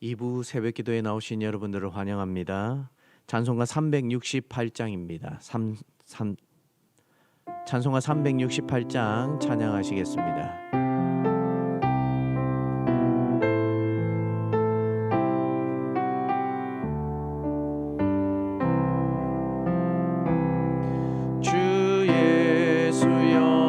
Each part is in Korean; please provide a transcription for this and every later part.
2부 새벽 기도에 나오신 여러분들을 환영합니다. 찬송가 368장입니다. 찬송가 368장 찬양하시겠습니다. 주 예수여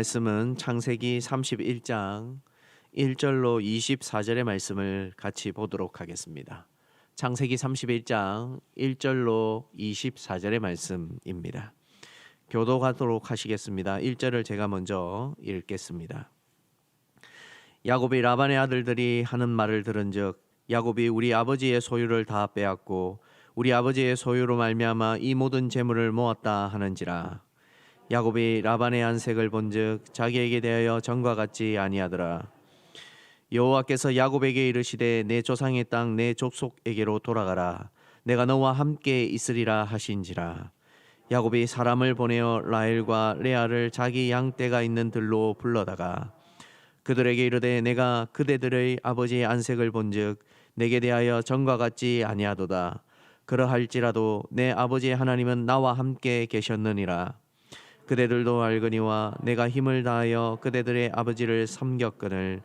말씀은 창세기 31장 1절로 24절의 말씀을 같이 보도록 하겠습니다. 창세기 31장 1절로 24절의 말씀입니다. 교독하도록 하시겠습니다. 1절을 제가 먼저 읽겠습니다. 야곱이 라반의 아들들이 하는 말을 들은즉 야곱이 우리 아버지의 소유를 다 빼앗고 우리 아버지의 소유로 말미암아 이 모든 재물을 모았다 하는지라. 야곱이 라반의 안색을 본즉 자기에게 대하여 전과 같지 아니하더라. 여호와께서 야곱에게 이르시되 내 조상의 땅 내 족속에게로 돌아가라. 내가 너와 함께 있으리라 하신지라. 야곱이 사람을 보내어 라헬과 레아를 자기 양떼가 있는 들로 불러다가 그들에게 이르되 내가 그대들의 아버지의 안색을 본즉 내게 대하여 전과 같지 아니하도다. 그러할지라도 내 아버지의 하나님은 나와 함께 계셨느니라. 그대들도 알거니와 내가 힘을 다하여 그대들의 아버지를 섬겼거늘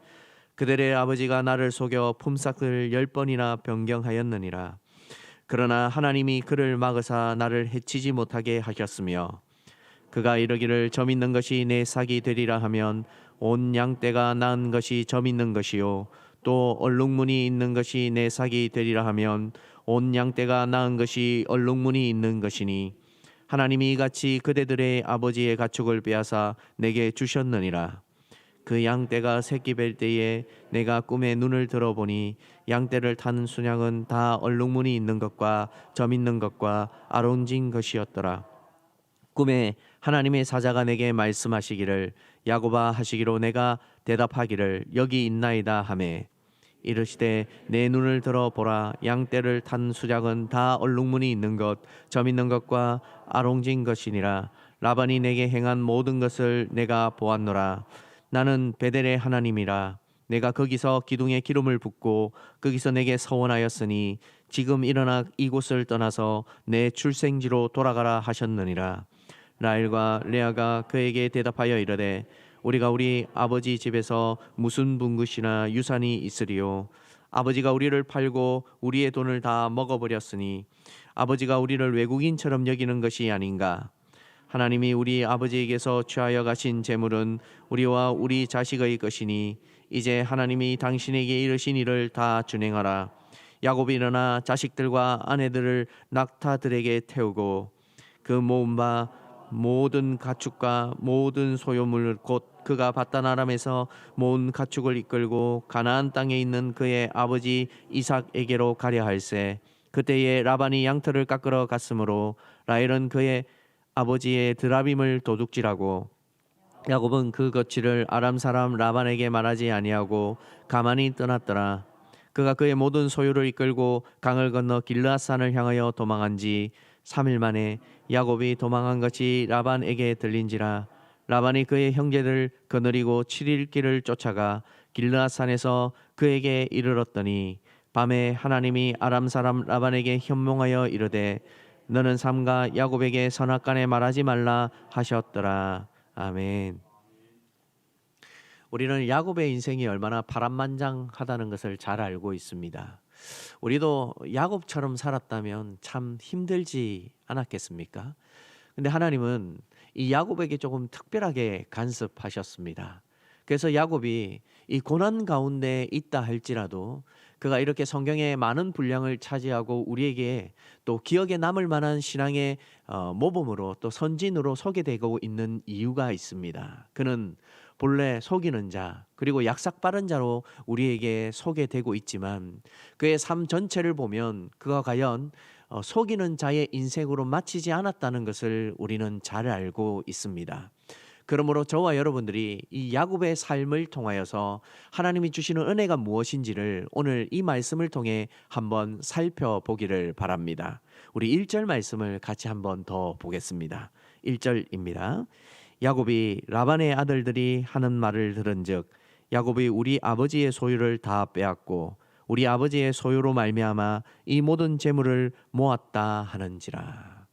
그들의 아버지가 나를 속여 품삯을 10번이나 변경하였느니라. 그러나 하나님이 그를 막으사 나를 해치지 못하게 하셨으며 그가 이르기를 점 있는 것이 내 삭이 되리라 하면 온 양떼가 낳은 것이 점 있는 것이요 또 얼룩무늬 있는 것이 내 삭이 되리라 하면 온 양떼가 낳은 것이 얼룩무늬 있는 것이니 하나님이 이같이 그대들의 아버지의 가축을 빼앗아 내게 주셨느니라. 그 양떼가 새끼 뵐 때에 내가 꿈에 눈을 들어보니 양떼를 탄 순양은 다 얼룩무늬 있는 것과 점 있는 것과 아롱진 것이었더라. 꿈에 하나님의 사자가 내게 말씀하시기를 야곱아 하시기로 내가 대답하기를 여기 있나이다 하매 이르시되 내 눈을 들어 보라. 양떼를 탄 수작은 다 얼룩무늬 있는 것, 점 있는 것과 아롱진 것이니라. 라반이 내게 행한 모든 것을 내가 보았노라. 나는 베델의 하나님이라. 내가 거기서 기둥에 기름을 붓고 거기서 내게 서원하였으니 지금 일어나 이곳을 떠나서 내 출생지로 돌아가라 하셨느니라. 라헬과 레아가 그에게 대답하여 이르되 우리가 우리 아버지 집에서 무슨 분깃이나 유산이 있으리요. 아버지가 우리를 팔고 우리의 돈을 다 먹어버렸으니 아버지가 우리를 외국인처럼 여기는 것이 아닌가. 하나님이 우리 아버지에게서 취하여 가신 재물은 우리와 우리 자식의 것이니 이제 하나님이 당신에게 이르신 일을 다 준행하라. 야곱이 일어나 자식들과 아내들을 낙타들에게 태우고 그 모은 바 모든 가축과 모든 소유물 곧 그가 바단 아람에서 모은 가축을 이끌고 가나안 땅에 있는 그의 아버지 이삭에게로 가려 할세. 그때에 라반이 양털을 깎으러 갔으므로 라헬은 그의 아버지의 드라빔을 도둑질하고 야곱은 그 거취를 아람 사람 라반에게 말하지 아니하고 가만히 떠났더라. 그가 그의 모든 소유를 이끌고 강을 건너 길르앗산을 향하여 도망한 지 3일 만에 야곱이 도망한 것이 라반에게 들린지라. 라반이 그의 형제를 거느리고 7일 길을 쫓아가 길르앗산에서 그에게 이르렀더니 밤에 하나님이 아람 사람 라반에게 현몽하여 이르되 너는 삼가 야곱에게 선악간에 말하지 말라 하셨더라. 아멘. 우리는 야곱의 인생이 얼마나 파란만장하다는 것을 잘 알고 있습니다. 우리도 야곱처럼 살았다면 참 힘들지 않았겠습니까? 근데 하나님은 이 야곱에게 조금 특별하게 간섭하셨습니다. 그래서 야곱이 이 고난 가운데 있다 할지라도 그가 이렇게 성경의 많은 분량을 차지하고 우리에게 또 기억에 남을 만한 신앙의 모범으로 또 선진으로 소개되고 있는 이유가 있습니다. 그는 본래 속이는 자 그리고 약삭 빠른 자로 우리에게 소개되고 있지만 그의 삶 전체를 보면 그가 과연 속이는 자의 인생으로 마치지 않았다는 것을 우리는 잘 알고 있습니다. 그러므로 저와 여러분들이 이 야곱의 삶을 통하여서 하나님이 주시는 은혜가 무엇인지를 오늘 이 말씀을 통해 한번 살펴보기를 바랍니다. 우리 1절 말씀을 같이 한번 더 보겠습니다. 1절입니다. 야곱이 라반의 아들들이 하는 말을 들은즉 야곱이 우리 아버지의 소유를 다 빼앗고 우리 아버지의 소유로 말미암아 이 모든 재물을 모았다 하는지라.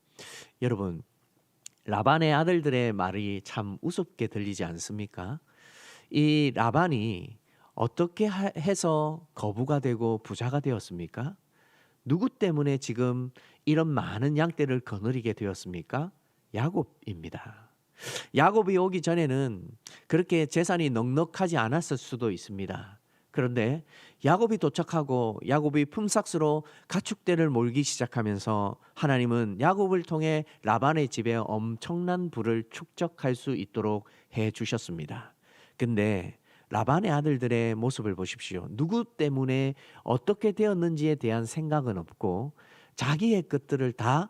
여러분, 라반의 아들들의 말이 참 우습게 들리지 않습니까? 이 라반이 어떻게 해서 거부가 되고 부자가 되었습니까? 누구 때문에 지금 이런 많은 양떼를 거느리게 되었습니까? 야곱입니다. 야곱이 오기 전에는 그렇게 재산이 넉넉하지 않았을 수도 있습니다. 그런데 야곱이 도착하고 야곱이 품삯으로 가축대를 몰기 시작하면서 하나님은 야곱을 통해 라반의 집에 엄청난 부를 축적할 수 있도록 해 주셨습니다. 근데 라반의 아들들의 모습을 보십시오. 누구 때문에 어떻게 되었는지에 대한 생각은 없고 자기의 것들을 다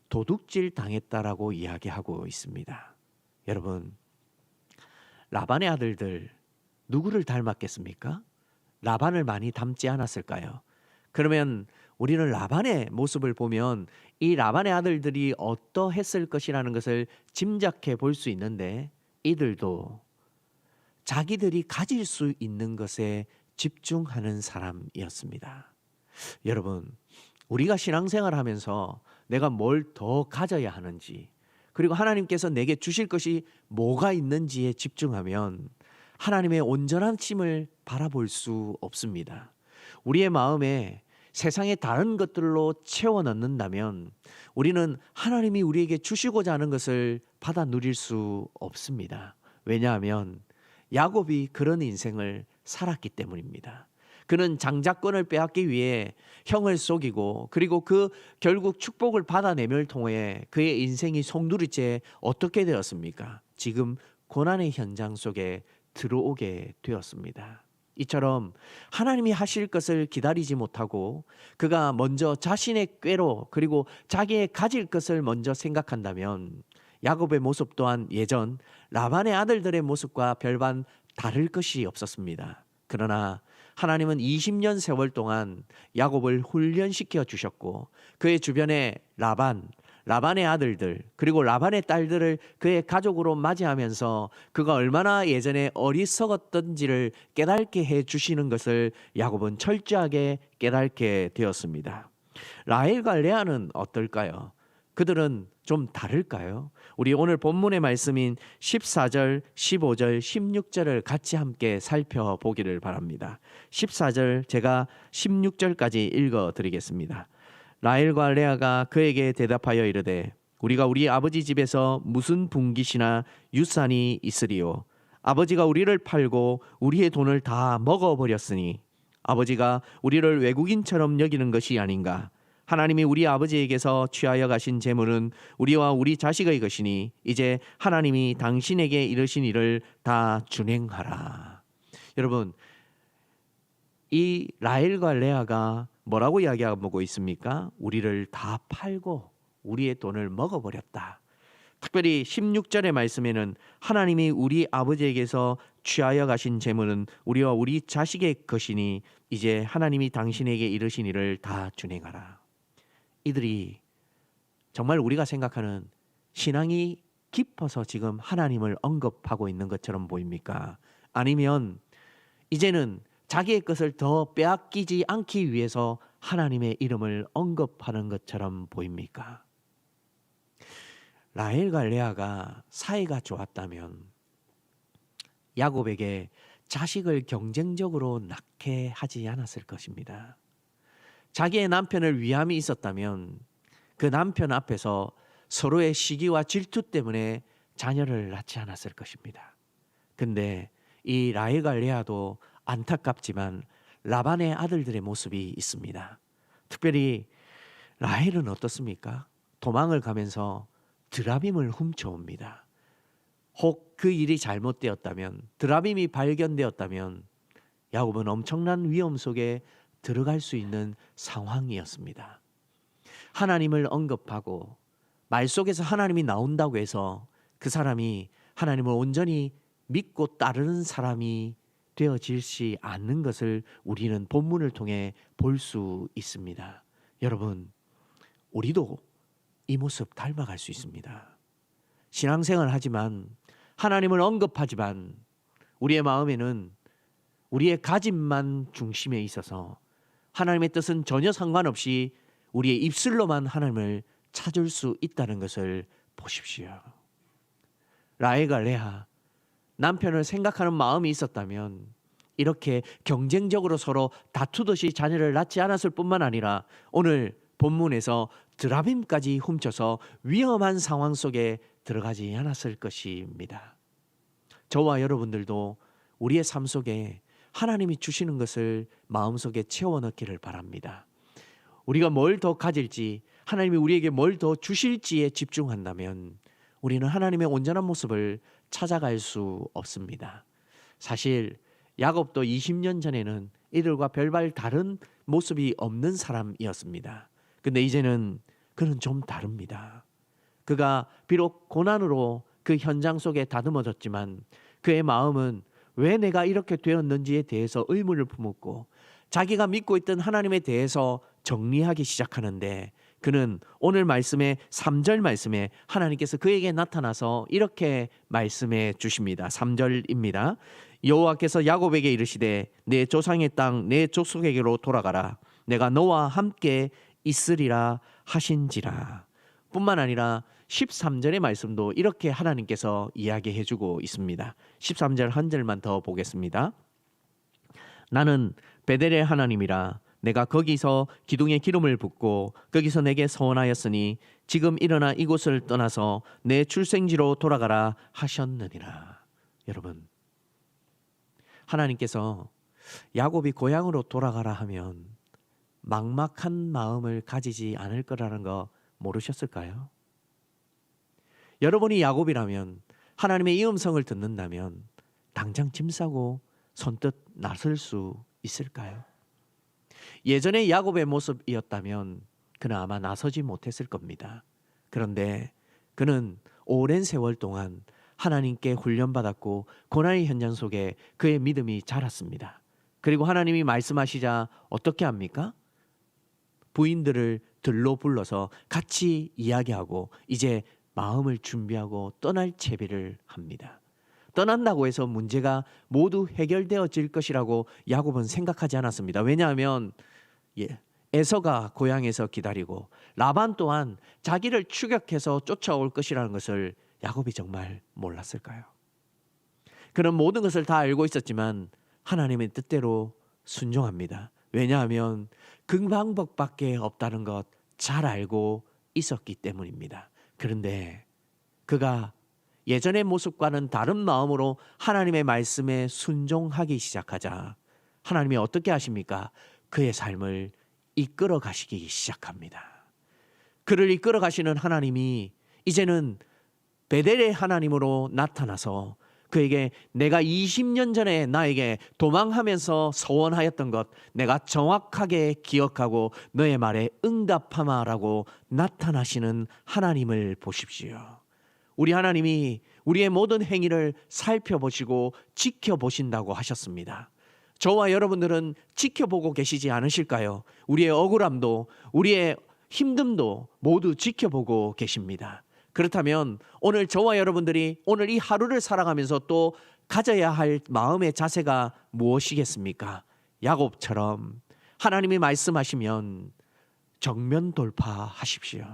도둑질 당했다라고 이야기하고 있습니다. 여러분, 라반의 아들들 누구를 닮았겠습니까? 라반을 많이 닮지 않았을까요? 그러면 우리는 라반의 모습을 보면 이 라반의 아들들이 어떠했을 것이라는 것을 짐작해 볼 수 있는데, 이들도 자기들이 가질 수 있는 것에 집중하는 사람이었습니다. 여러분, 우리가 신앙생활 하면서 내가 뭘 더 가져야 하는지, 그리고 하나님께서 내게 주실 것이 뭐가 있는지에 집중하면 하나님의 온전한 힘을 바라볼 수 없습니다. 우리의 마음에 세상의 다른 것들로 채워 넣는다면 우리는 하나님이 우리에게 주시고자 하는 것을 받아 누릴 수 없습니다. 왜냐하면 야곱이 그런 인생을 살았기 때문입니다. 그는 장자권을 빼앗기 위해 형을 속이고, 그리고 그 결국 축복을 받아내밀 통해 그의 인생이 송두리째 어떻게 되었습니까? 지금 고난의 현장 속에 들어오게 되었습니다. 이처럼 하나님이 하실 것을 기다리지 못하고 그가 먼저 자신의 꾀로, 그리고 자기의 가질 것을 먼저 생각한다면 야곱의 모습 또한 예전 라반의 아들들의 모습과 별반 다를 것이 없었습니다. 그러나 하나님은 20년 세월 동안 야곱을 훈련시켜 주셨고 그의 주변에 라반의 아들들, 그리고 라반의 딸들을 그의 가족으로 맞이하면서 그가 얼마나 예전에 어리석었던지를 깨닫게 해 주시는 것을 야곱은 철저하게 깨닫게 되었습니다. 라헬과 레아는 어떨까요? 그들은 좀 다를까요? 우리 오늘 본문의 말씀인 14절, 15절, 16절을 같이 함께 살펴보기를 바랍니다. 14절 제가 16절까지 읽어드리겠습니다. 라헬과 레아가 그에게 대답하여 이르되 우리가 우리 아버지 집에서 무슨 분깃이나 유산이 있으리요? 아버지가 우리를 팔고 우리의 돈을 다 먹어버렸으니 아버지가 우리를 외국인처럼 여기는 것이 아닌가? 하나님이 우리 아버지에게서 취하여 가신 재물은 우리와 우리 자식의 것이니 이제 하나님이 당신에게 이르신 일을 다 준행하라. 여러분, 이 라헬과 레아가 뭐라고 이야기하고 있습니까? 우리를 다 팔고 우리의 돈을 먹어버렸다. 특별히 16절의 말씀에는 하나님이 우리 아버지에게서 취하여 가신 재물은 우리와 우리 자식의 것이니 이제 하나님이 당신에게 이르신 일을 다 준행하라. 이들이 정말 우리가 생각하는 신앙이 깊어서 지금 하나님을 언급하고 있는 것처럼 보입니까? 아니면 이제는 자기의 것을 더 빼앗기지 않기 위해서 하나님의 이름을 언급하는 것처럼 보입니까? 라헬과 레아가 사이가 좋았다면 야곱에게 자식을 경쟁적으로 낳게 하지 않았을 것입니다. 자기의 남편을 위함이 있었다면 그 남편 앞에서 서로의 시기와 질투 때문에 자녀를 낳지 않았을 것입니다. 근데 이 라헬과 레아도 안타깝지만 라반의 아들들의 모습이 있습니다. 특별히 라헬은 어떻습니까? 도망을 가면서 드라빔을 훔쳐옵니다. 혹 그 일이 잘못되었다면, 드라빔이 발견되었다면 야곱은 엄청난 위험 속에 들어갈 수 있는 상황이었습니다. 하나님을 언급하고 말 속에서 하나님이 나온다고 해서 그 사람이 하나님을 온전히 믿고 따르는 사람이 되어질지 않는 것을 우리는 본문을 통해 볼 수 있습니다. 여러분, 우리도 이 모습 닮아갈 수 있습니다. 신앙생활 하지만 하나님을 언급하지만 우리의 마음에는 우리의 가짐만 중심에 있어서 하나님의 뜻은 전혀 상관없이 우리의 입술로만 하나님을 찾을 수 있다는 것을 보십시오. 라헬과 레아, 남편을 생각하는 마음이 있었다면 이렇게 경쟁적으로 서로 다투듯이 자녀를 낳지 않았을 뿐만 아니라 오늘 본문에서 드라빔까지 훔쳐서 위험한 상황 속에 들어가지 않았을 것입니다. 저와 여러분들도 우리의 삶 속에 하나님이 주시는 것을 마음속에 채워넣기를 바랍니다. 우리가 뭘 더 가질지, 하나님이 우리에게 뭘 더 주실지에 집중한다면 우리는 하나님의 온전한 모습을 찾아갈 수 없습니다. 사실 야곱도 20년 전에는 이들과 별반 다른 모습이 없는 사람이었습니다. 근데 이제는 그는 좀 다릅니다. 그가 비록 고난으로 그 현장 속에 다듬어졌지만 그의 마음은 왜 내가 이렇게 되었는지에 대해서 의문을 품었고 자기가 믿고 있던 하나님에 대해서 정리하기 시작하는데 그는 오늘 말씀의 3절 말씀에 하나님께서 그에게 나타나서 이렇게 말씀해 주십니다. 3절입니다. 여호와께서 야곱에게 이르시되 내 조상의 땅 내 족속에게로 돌아가라. 내가 너와 함께 있으리라 하신지라. 뿐만 아니라 13절의 말씀도 이렇게 하나님께서 이야기해 주고 있습니다. 13절 한 절만 더 보겠습니다. 나는 베델의 하나님이라. 내가 거기서 기둥에 기름을 붓고 거기서 내게 서원하였으니 지금 일어나 이곳을 떠나서 내 출생지로 돌아가라 하셨느니라. 여러분, 하나님께서 야곱이 고향으로 돌아가라 하면 막막한 마음을 가지지 않을 거라는 거 모르셨을까요? 여러분이 야곱이라면, 하나님의 이 음성을 듣는다면 당장 짐 싸고 선뜻 나설 수 있을까요? 예전의 야곱의 모습이었다면 그는 아마 나서지 못했을 겁니다. 그런데 그는 오랜 세월 동안 하나님께 훈련받았고 고난의 현장 속에 그의 믿음이 자랐습니다. 그리고 하나님이 말씀하시자 어떻게 합니까? 부인들을 들로 불러서 같이 이야기하고 이제 마음을 준비하고 떠날 채비를 합니다. 떠난다고 해서 문제가 모두 해결되어질 것이라고 야곱은 생각하지 않았습니다. 왜냐하면 에서가 고향에서 기다리고 라반 또한 자기를 추격해서 쫓아올 것이라는 것을 야곱이 정말 몰랐을까요? 그는 모든 것을 다 알고 있었지만 하나님의 뜻대로 순종합니다. 왜냐하면 그 방법밖에 없다는 것 잘 알고 있었기 때문입니다. 그런데 그가 예전의 모습과는 다른 마음으로 하나님의 말씀에 순종하기 시작하자 하나님이 어떻게 하십니까? 그의 삶을 이끌어 가시기 시작합니다. 그를 이끌어 가시는 하나님이 이제는 베델의 하나님으로 나타나서 그에게 내가 20년 전에 나에게 도망하면서 서원하였던 것 내가 정확하게 기억하고 너의 말에 응답하마라고 나타나시는 하나님을 보십시오. 우리 하나님이 우리의 모든 행위를 살펴보시고 지켜보신다고 하셨습니다. 저와 여러분들은 지켜보고 계시지 않으실까요? 우리의 억울함도 우리의 힘듦도 모두 지켜보고 계십니다. 그렇다면 오늘 저와 여러분들이 오늘 이 하루를 살아가면서 또 가져야 할 마음의 자세가 무엇이겠습니까? 야곱처럼 하나님이 말씀하시면 정면 돌파하십시오.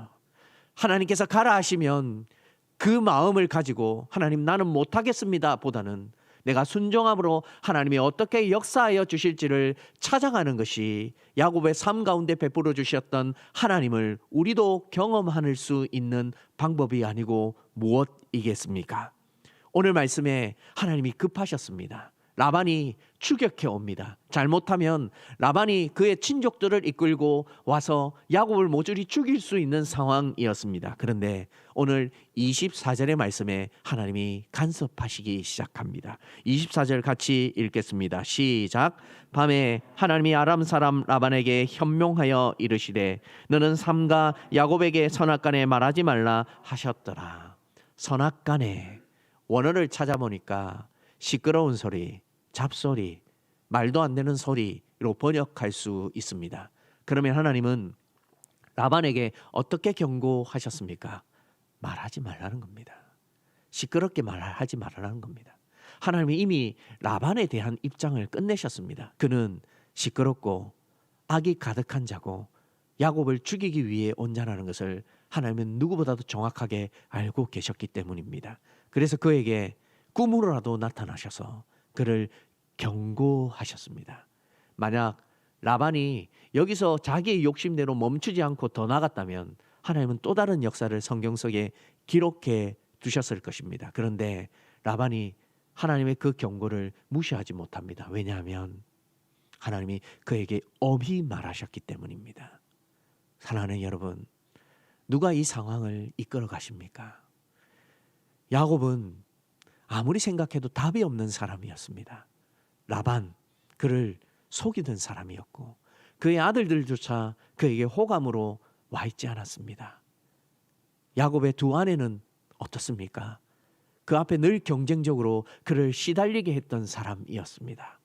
하나님께서 가라 하시면 그 마음을 가지고 하나님 나는 못하겠습니다 보다는 내가 순종함으로 하나님이 어떻게 역사하여 주실지를 찾아가는 것이 야곱의 삶 가운데 베풀어 주셨던 하나님을 우리도 경험할 수 있는 방법이 아니고 무엇이겠습니까? 오늘 말씀에 하나님이 급하셨습니다. 라반이 추격해 옵니다. 잘못하면 라반이 그의 친족들을 이끌고 와서 야곱을 모조리 죽일 수 있는 상황이었습니다. 그런데 오늘 24절의 말씀에 하나님이 간섭하시기 시작합니다. 24절 같이 읽겠습니다. 시작. 밤에 하나님이 아람 사람 라반에게 현명하여 이르시되 너는 삼가 야곱에게 선악간에 말하지 말라 하셨더라. 선악간에 원어를 찾아보니까 시끄러운 소리, 잡소리, 말도 안 되는 소리로 번역할 수 있습니다. 그러면 하나님은 라반에게 어떻게 경고하셨습니까? 말하지 말라는 겁니다. 시끄럽게 말하지 말라는 겁니다. 하나님이 이미 라반에 대한 입장을 끝내셨습니다. 그는 시끄럽고 악이 가득한 자고 야곱을 죽이기 위해 온 자라는 것을 하나님은 누구보다도 정확하게 알고 계셨기 때문입니다. 그래서 그에게 꿈으로라도 나타나셔서 그를 경고하셨습니다. 만약 라반이 여기서 자기의 욕심대로 멈추지 않고 더 나갔다면 하나님은 또 다른 역사를 성경 속에 기록해 두셨을 것입니다. 그런데 라반이 하나님의 그 경고를 무시하지 못합니다. 왜냐하면 하나님이 그에게 엄히 말하셨기 때문입니다. 사랑하는 여러분, 누가 이 상황을 이끌어 가십니까? 야곱은 아무리 생각해도 답이 없는 사람이었습니다. 라반, 그를 속이던 사람이었고 그의 아들들조차 그에게 호감으로 와 있지 않았습니다. 야곱의 두 아내는 어떻습니까? 그 앞에 늘 경쟁적으로 그를 시달리게 했던 사람이었습니다.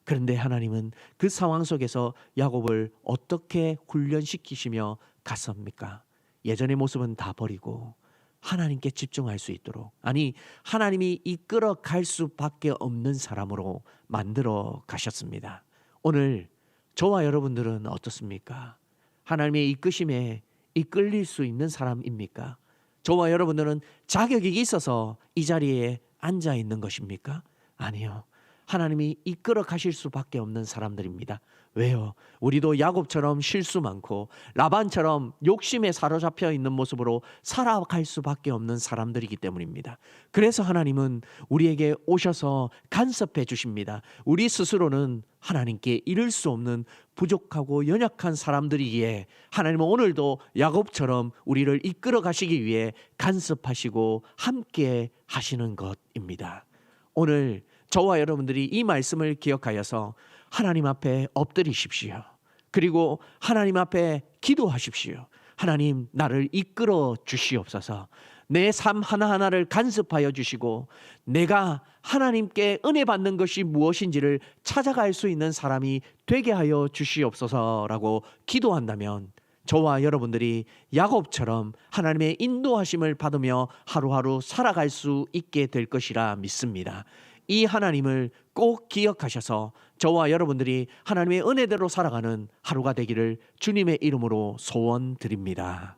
그런데 하나님은 그 상황 속에서 야곱을 어떻게 훈련시키시며 갔습니까? 예전의 모습은 다 버리고 하나님께 집중할 수 있도록, 아니 하나님이 이끌어 갈 수밖에 없는 사람으로 만들어 가셨습니다. 오늘 저와 여러분들은 어떻습니까? 하나님의 이끄심에 이끌릴 수 있는 사람입니까? 저와 여러분들은 자격이 있어서 이 자리에 앉아 있는 것입니까? 아니요. 하나님이 이끌어 가실 수밖에 없는 사람들입니다. 왜요? 우리도 야곱처럼 실수 많고 라반처럼 욕심에 사로잡혀 있는 모습으로 살아갈 수밖에 없는 사람들이기 때문입니다. 그래서 하나님은 우리에게 오셔서 간섭해 주십니다. 우리 스스로는 하나님께 이룰 수 없는 부족하고 연약한 사람들이기에 하나님은 오늘도 야곱처럼 우리를 이끌어 가시기 위해 간섭하시고 함께 하시는 것입니다. 오늘 저와 여러분들이 이 말씀을 기억하여서 하나님 앞에 엎드리십시오. 그리고 하나님 앞에 기도하십시오. 하나님, 나를 이끌어 주시옵소서. 내 삶 하나하나를 간섭하여 주시고 내가 하나님께 은혜 받는 것이 무엇인지를 찾아갈 수 있는 사람이 되게 하여 주시옵소서라고 기도한다면 저와 여러분들이 야곱처럼 하나님의 인도하심을 받으며 하루하루 살아갈 수 있게 될 것이라 믿습니다. 이 하나님을 꼭 기억하셔서 저와 여러분들이 하나님의 은혜대로 살아가는 하루가 되기를 주님의 이름으로 소원드립니다.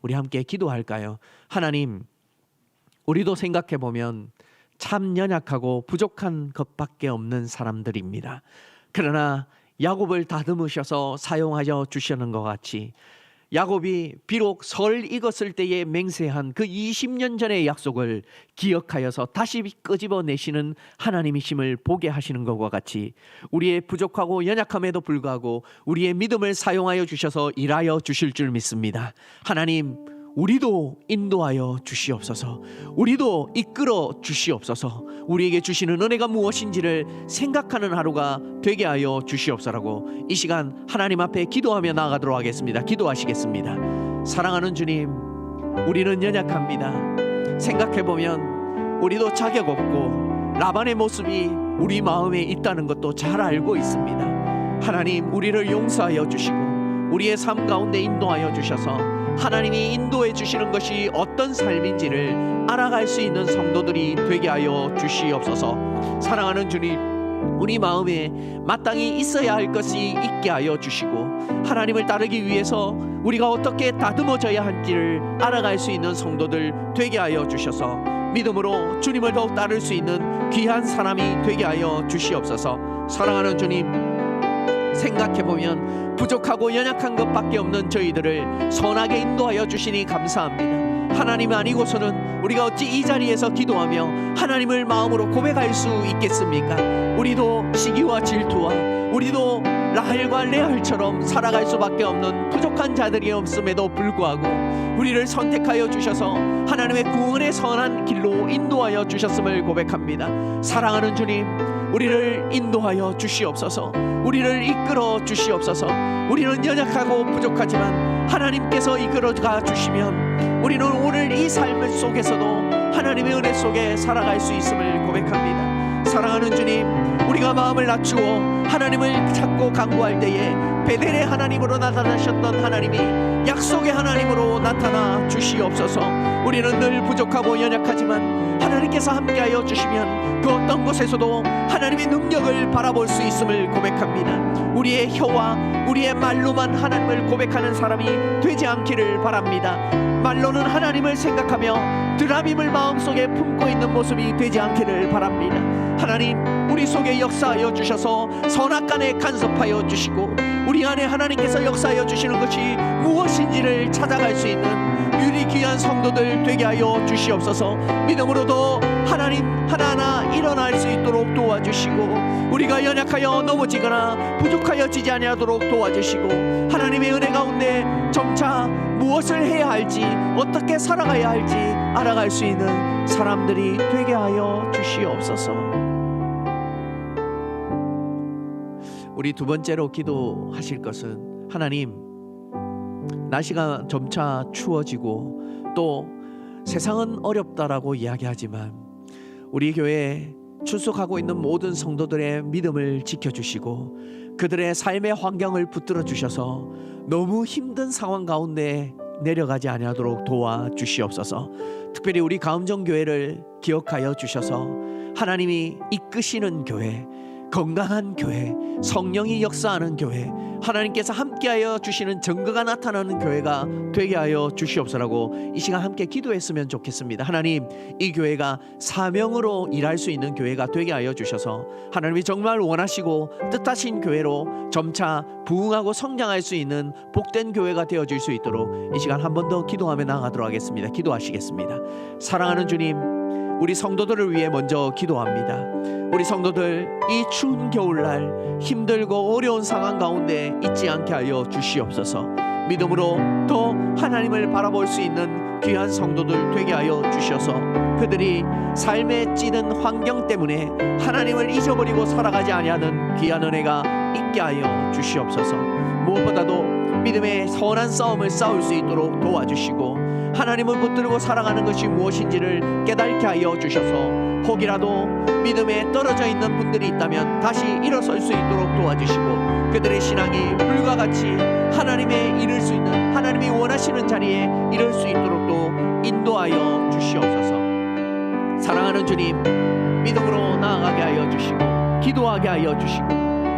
우리 함께 기도할까요? 하나님, 우리도 생각해보면 참 연약하고 부족한 것밖에 없는 사람들입니다. 그러나 야곱을 다듬으셔서 사용하여 주시는 것 같이 야곱이 비록 설 익었을 때에 맹세한 그 20년 전의 약속을 기억하여서 다시 끄집어내시는 하나님이심을 보게 하시는 것과 같이 우리의 부족하고 연약함에도 불구하고 우리의 믿음을 사용하여 주셔서 일하여 주실 줄 믿습니다. 하나님, 우리도 인도하여 주시옵소서. 우리도 이끌어 주시옵소서. 우리에게 주시는 은혜가 무엇인지를 생각하는 하루가 되게 하여 주시옵소서라고 이 시간 하나님 앞에 기도하며 나아가도록 하겠습니다. 기도하시겠습니다. 사랑하는 주님, 우리는 연약합니다. 생각해보면 우리도 자격 없고 라반의 모습이 우리 마음에 있다는 것도 잘 알고 있습니다. 하나님, 우리를 용서하여 주시고 우리의 삶 가운데 인도하여 주셔서 하나님이 인도해 주시는 것이 어떤 삶인지를 알아갈 수 있는 성도들이 되게 하여 주시옵소서. 사랑하는 주님, 우리 마음에 마땅히 있어야 할 것이 있게 하여 주시고 하나님을 따르기 위해서 우리가 어떻게 다듬어져야 할지를 알아갈 수 있는 성도들 되게 하여 주셔서 믿음으로 주님을 더욱 따를 수 있는 귀한 사람이 되게 하여 주시옵소서. 사랑하는 주님, 생각해보면 부족하고 연약한 것밖에 없는 저희들을 선하게 인도하여 주시니 감사합니다. 하나님 아니고서는 우리가 어찌 이 자리에서 기도하며 하나님을 마음으로 고백할 수 있겠습니까? 우리도 시기와 질투와 우리도 라헬과 레알처럼 살아갈 수밖에 없는 부족한 자들이 없음에도 불구하고 우리를 선택하여 주셔서 하나님의 구원의 선한 길로 인도하여 주셨음을 고백합니다. 사랑하는 주님, 우리를 인도하여 주시옵소서. 우리를 이끌어 주시옵소서. 우리는 연약하고 부족하지만 하나님께서 이끌어가 주시면 우리는 오늘 이 삶 속에서도 하나님의 은혜 속에 살아갈 수 있음을 고백합니다. 사랑하는 주님, 우리가 마음을 낮추어 하나님을 찾고 간구할 때에 베델의 하나님으로 나타나셨던 하나님이 약속의 하나님으로 나타나 주시옵소서. 우리는 늘 부족하고 연약하지만 하나님께서 함께하여 주시면 그 어떤 곳에서도 하나님의 능력을 바라볼 수 있음을 고백합니다. 우리의 혀와 우리의 말로만 하나님을 고백하는 사람이 되지 않기를 바랍니다. 말로는 하나님을 생각하며 드라밈을 마음속에 품고 있는 모습이 되지 않기를 바랍니다. 하나님, 우리 속에 역사하여 주셔서 선악간에 간섭하여 주시고 우리 안에 하나님께서 역사하여 주시는 것이 무엇인지를 찾아갈 수 있는 유리 귀한 귀한 성도들 되게 하여 주시옵소서. 믿음으로도 하나님 하나하나 일어날 수 있도록 도와주시고, 우리가 연약하여 넘어지거나 부족하여 지지 아니하도록 도와주시고, 하나님의 은혜 가운데 점차 무엇을 해야 할지, 어떻게 살아가야 할지 알아갈 수 있는 사람들이 되게 하여 주시옵소서. 우리 두 번째로 기도하실 것은, 하나님, 날씨가 점차 추워지고 또 세상은 어렵다라고 이야기하지만 우리 교회에 출석하고 있는 모든 성도들의 믿음을 지켜주시고 그들의 삶의 환경을 붙들어 주셔서 너무 힘든 상황 가운데 내려가지 아니하도록 도와주시옵소서. 특별히 우리 가음정교회를 기억하여 주셔서 하나님이 이끄시는 교회, 건강한 교회, 성령이 역사하는 교회, 하나님께서 함께하여 주시는 증거가 나타나는 교회가 되게 하여 주시옵소서라고 이 시간 함께 기도했으면 좋겠습니다. 하나님, 이 교회가 사명으로 일할 수 있는 교회가 되게 하여 주셔서 하나님이 정말 원하시고 뜻하신 교회로 점차 부흥하고 성장할 수 있는 복된 교회가 되어질 수 있도록 이 시간 한 번 더 기도하며 나아가도록 하겠습니다. 기도하시겠습니다. 사랑하는 주님, 우리 성도들을 위해 먼저 기도합니다. 우리 성도들 이 추운 겨울날 힘들고 어려운 상황 가운데 있지 않게 하여 주시옵소서. 믿음으로 또 하나님을 바라볼 수 있는 귀한 성도들 되게 하여 주셔서 그들이 삶에 찌든 환경 때문에 하나님을 잊어버리고 살아가지 아니하는 귀한 은혜가 있게 하여 주시옵소서. 무엇보다도 믿음의 선한 싸움을 싸울 수 있도록 도와주시고 하나님을 붙들고 살아가는 것이 무엇인지를 깨닫게 하여 주셔서 혹이라도 믿음에 떨어져 있는 분들이 있다면 다시 일어설 수 있도록 도와주시고 그들의 신앙이 불과 같이 하나님의 이룰 수 있는, 하나님이 원하시는 자리에 이룰 수 있도록 또 인도하여 주시옵소서. 사랑하는 주님, 믿음으로 나아가게 하여 주시고 기도하게 하여 주시고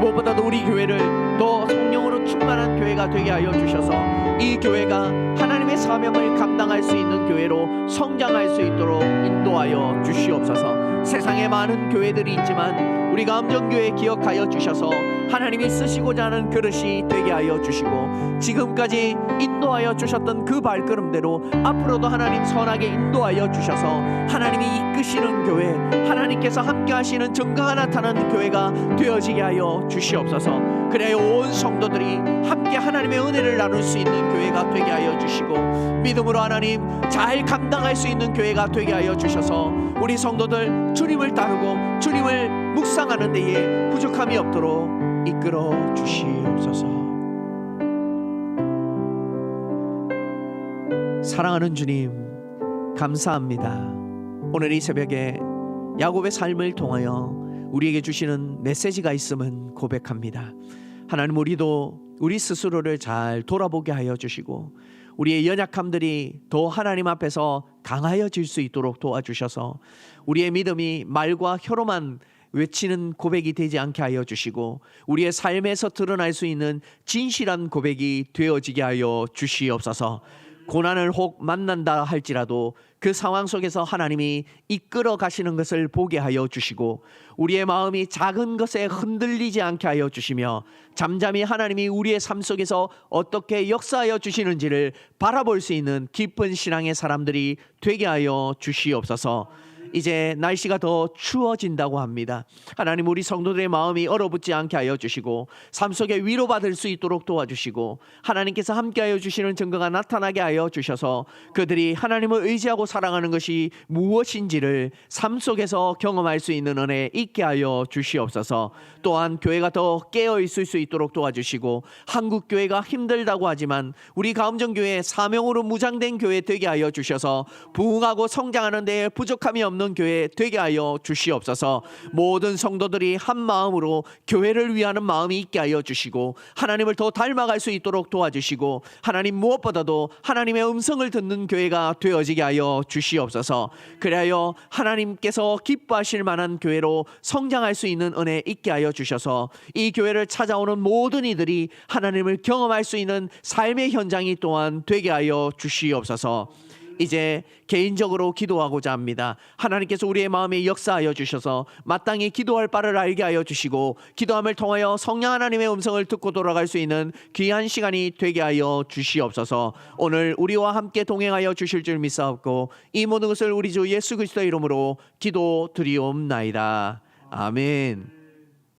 무엇보다도 우리 교회를 더 성령으로 충만한 교회가 되게 하여 주셔서 이 교회가 하나님의 사명을 감당할 수 있는 교회로 성장할 수 있도록 인도하여 주시옵소서. 세상에 많은 교회들이 있지만 우리 가음정교회 기억하여 주셔서 하나님이 쓰시고자 하는 그릇이 되게 하여 주시고 지금까지 인도하여 주셨던 그 발걸음대로 앞으로도 하나님 선하게 인도하여 주셔서 하나님이 이끄시는 교회, 하나님께서 함께 하시는 증거가 나타나는 교회가 되어지게 하여 주시옵소서. 그래야 온 성도들이 함께 하나님의 은혜를 나눌 수 있는 교회가 되게 하여 주시고 믿음으로 하나님 잘 감당할 수 있는 교회가 되게 하여 주셔서 우리 성도들 주님을 따르고 주님을 묵상하는 데에 부족함이 없도록 이끌어 주시옵소서. 사랑하는 주님, 감사합니다. 오늘 이 새벽에 야곱의 삶을 통하여 우리에게 주시는 메시지가 있음은 고백합니다. 하나님, 우리도 우리 스스로를 잘 돌아보게 하여 주시고 우리의 연약함들이 더 하나님 앞에서 강하여질 수 있도록 도와주셔서 우리의 믿음이 말과 혀로만 외치는 고백이 되지 않게 하여 주시고 우리의 삶에서 드러날 수 있는 진실한 고백이 되어지게 하여 주시옵소서. 고난을 혹 만난다 할지라도 그 상황 속에서 하나님이 이끌어 가시는 것을 보게 하여 주시고 우리의 마음이 작은 것에 흔들리지 않게 하여 주시며 잠잠히 하나님이 우리의 삶 속에서 어떻게 역사하여 주시는지를 바라볼 수 있는 깊은 신앙의 사람들이 되게 하여 주시옵소서. 이제 날씨가 더 추워진다고 합니다. 하나님, 우리 성도들의 마음이 얼어붙지 않게 하여 주시고 삶 속에 위로받을 수 있도록 도와주시고 하나님께서 함께하여 주시는 증거가 나타나게 하여 주셔서 그들이 하나님을 의지하고 살아가는 것이 무엇인지를 삶 속에서 경험할 수 있는 은혜 있게 하여 주시옵소서. 또한 교회가 더 깨어 있을 수 있도록 도와주시고 한국교회가 힘들다고 하지만 우리 가음정교회 사명으로 무장된 교회 되게 하여 주셔서 부흥하고 성장하는 데에 부족함이 없는 교회 되게 하여 주시옵소서. 모든 성도들이 한 마음으로 교회를 위하는 마음이 있게 하여 주시고 하나님을 더 닮아갈 수 있도록 도와주시고 하나님, 무엇보다도 하나님의 음성을 듣는 교회가 되어지게 하여 주시옵소서. 그래야 하나님께서 기뻐하실 만한 교회로 성장할 수 있는 은혜 있게 하여 주셔서 이 교회를 찾아오는 모든 이들이 하나님을 경험할 수 있는 삶의 현장이 또한 되게 하여 주시옵소서. 이제 개인적으로 기도하고자 합니다. 하나님께서 우리의 마음에 역사하여 주셔서 마땅히 기도할 바를 알게 하여 주시고 기도함을 통하여 성령 하나님의 음성을 듣고 돌아갈 수 있는 귀한 시간이 되게 하여 주시옵소서. 오늘 우리와 함께 동행하여 주실 줄 믿사옵고 이 모든 것을 우리 주 예수 그리스도의 이름으로 기도드리옵나이다. 아멘.